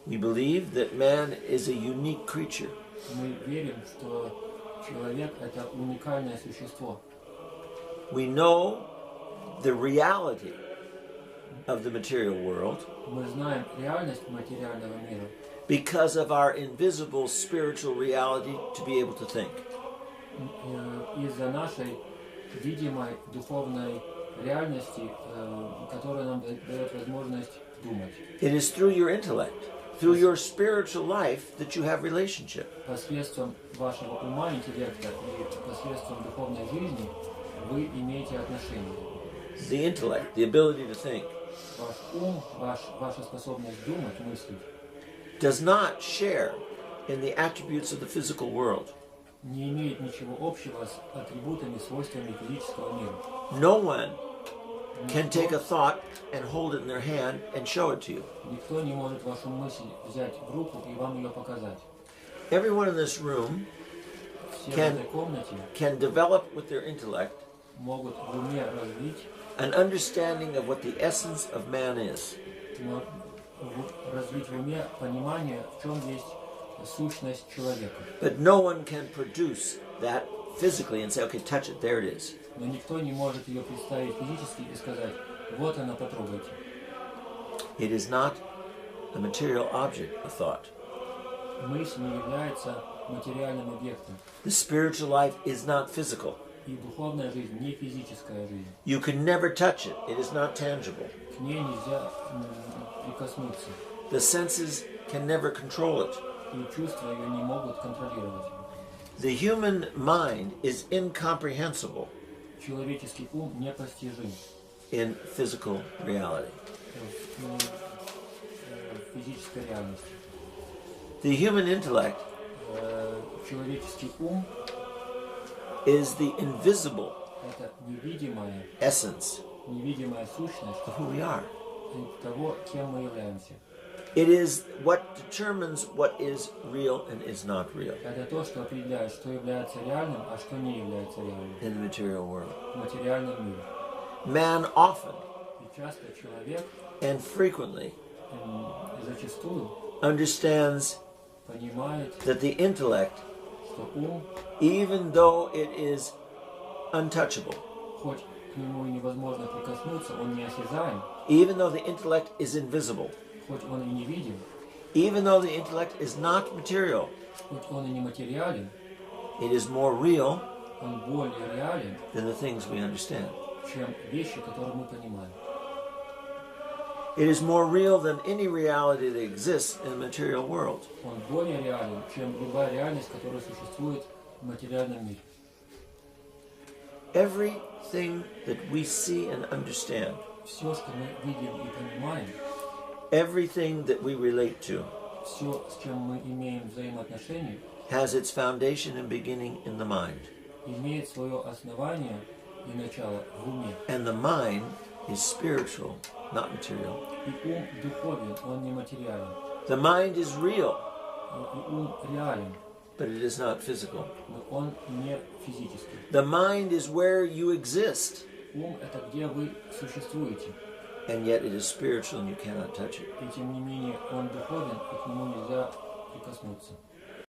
We believe that man is a unique creature. Мы верим, что человек – это уникальное существо. We know the reality of the material world Мы знаем реальность материального мира because of our invisible spiritual reality to be able to think. Из-за нашей видимой духовной реальности, которая нам дает возможность думать. It is through your intellect, through your spiritual life, that you have relationship. Посредством вашего ума, интеллекта и посредством духовной жизни вы имеете отношения. The intellect, the ability to think, Ваш ум, ваша способность думать, мыслить, does not share in the attributes of the physical world. не имеет ничего общего с атрибутами, свойствами физического мира. No one can take a thought and hold it in their hand and show it to you. Никто не может вашу мысль взять в руку и вам ее показать. Everyone in this room Все в этой комнате can develop with their intellect могут в уме развить an understanding of what the essence of man is. в уме понимание, в чем есть сущность человека. But no one can produce that physically and say, okay, touch it, there it is. Но никто не может ее представить физически и сказать, вот она, потрогайте. It is not a material object, a thought. Мысль не является материальным объектом. The spiritual life is not physical. И духовная жизнь не физическая жизнь. You can never touch it. It is not tangible. К ней нельзя прикоснуться. The senses can never control it. И чувства ее не могут контролировать. The human mind is incomprehensible Человеческий ум непостижим in physical reality. В физической реальности. The human intellect Человеческий ум is the invisible это невидимая сущность of who we are. того, кем мы являемся. It is what determines what is real and is not real Это то, что определяет, что является реальным, а что не является реальным in the material world. в материальном мире. Man often И часто человек and frequently зачастую understands понимает, that the intellect, что ум, even though it is untouchable, хоть к нему и невозможно прикоснуться, он неосязаем, even though the intellect is invisible, хоть он и не видим, even though the intellect is not material, хоть он и не материален, it is more real он более реален, than the things we understand. чем вещи, которые мы понимаем. It is more real than any reality that exists in the material world. Он более реален, чем любая реальность, которая существует в материальном мире. Everything that we see and understand, Все, что мы видим и понимаем, everything that we relate to, все, с чем мы имеем взаимоотношения, has its foundation and beginning in the mind. имеет свое основание и начало в уме. And the mind is spiritual, not material. И ум духовен, он не материален. The mind is real, И ум реален, but it is not physical. но он не физический. The mind is where you exist, Ум – это где вы существуете. and yet it is spiritual and you cannot touch it. И тем не менее он духовен, и к нему нельзя прикоснуться.